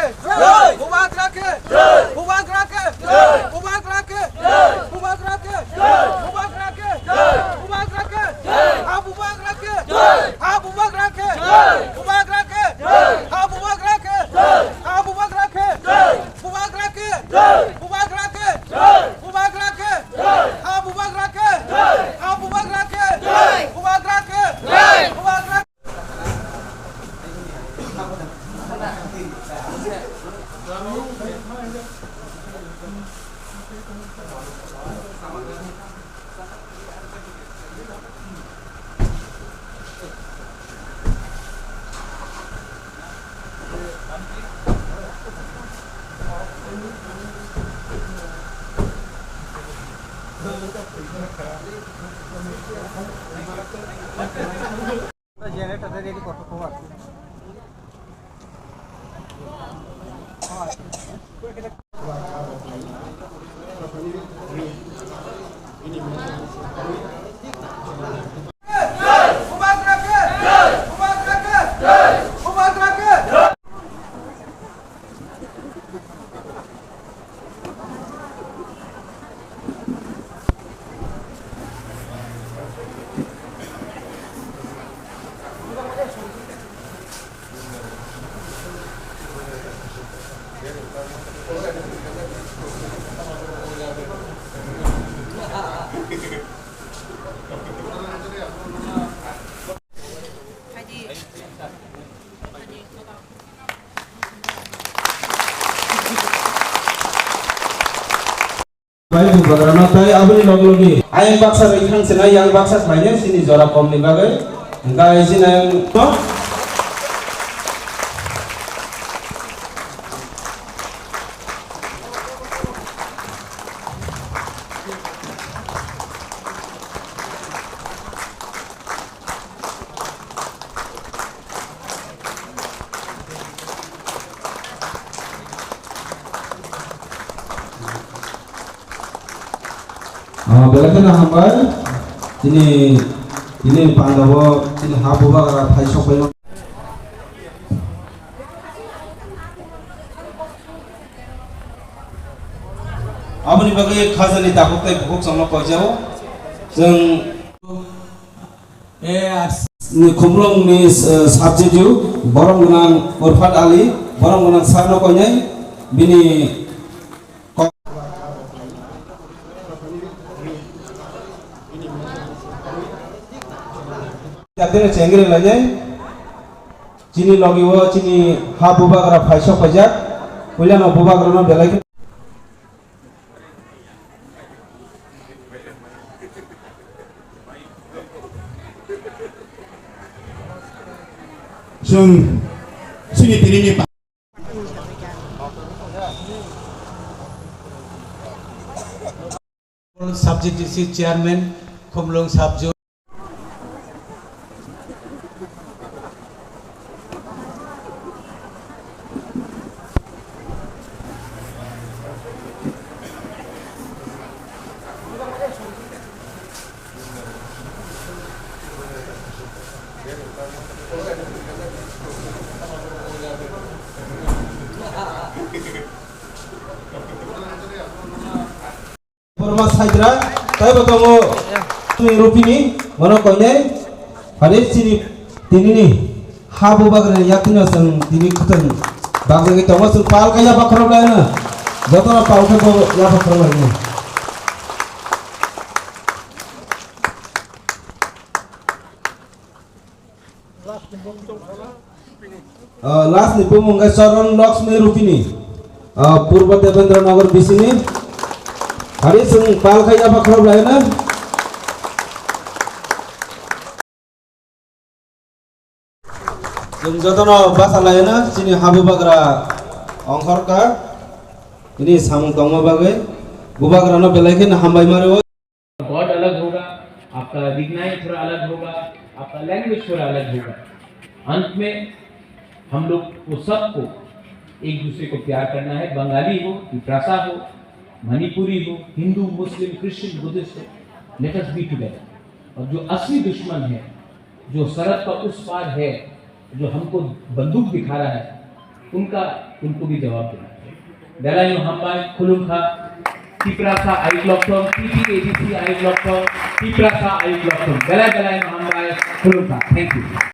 मुबारक रखे मुबारक रखे मुबारक रखे मुबारक रखे मुबारक रखे मुबारक रखे हाँ मुबारक रखे हाँ मुबारक रखे मुबारक रखे हाँ मुबारक रखे हाँ मुबारक रखे मुबारक रखे मुबारक रखे मुबारक रखे हाँ मुबारक रखे हाँ मुबारक रखे मुबारक रखे मुबारक रखे জেনারেটরটা রেডি করতে হবে Baik bubagrana tai aboni loglogi ayang baksa rekhang sena yang baksa mainnya sini jora kom ni bagai enggak sini yang to belakang hambai ini pandawa ini habuba gara thai sopai aboni bagai khazani takutai bhok sama pajao jeng ni khumrong ni subject borong gunang Urfat Ali borong gunang sarno konyai bini Jadinya cengkir lagi, cini lagi wo cini habuba gara faisok pajak, kuliah no buba gara no belai. Sini tiri ni pak. Subject isi chairman Khumlung Sabjo. Formas Hydra, tapi bertemu Rupini, mana konya, hari sini tini ni habu bagai yakin asal tini kutan, bangsa kita masuk pal kaya bakar lain na, jatuh na pal kaya ya bakar lain. Last ni pemungai Saran Laksmi Rupini, Purba Devendra Nagar Bisini. Hari sung pal kaya bakar lain na. Jatuh bahasa lain na, sini habu bagra angkor ka, ini samung tongma bagai, bubagra na belai kan hambai mare wo. God अलग होगा, आपका दिखनाई थोड़ा अलग होगा, आपका language थोड़ा अलग होगा। अंत में हम लोग को सबको एक दूसरे को प्यार करना है। बंगाली हो, तिप्रासा हो, मणिपुरी हो, हिंदू, मुस्लिम, क्रिश्चियन, बुद्धिस्ट हो, लेट अस बी टुगेदर। और जो असली दुश्मन है, जो सरहद का उस पार है, जो हमको बंदूक दिखा रहा है, उनको भी जवाब देना चाहिए। दलाइनो हमबाय खुलुमखा तिप्रासा आई ब्लॉकटों PPADC आई ब्लॉकटों तिप्रासा आई ब्लॉकटों दलाइनो हमबाय खुलुमखा। Thank you.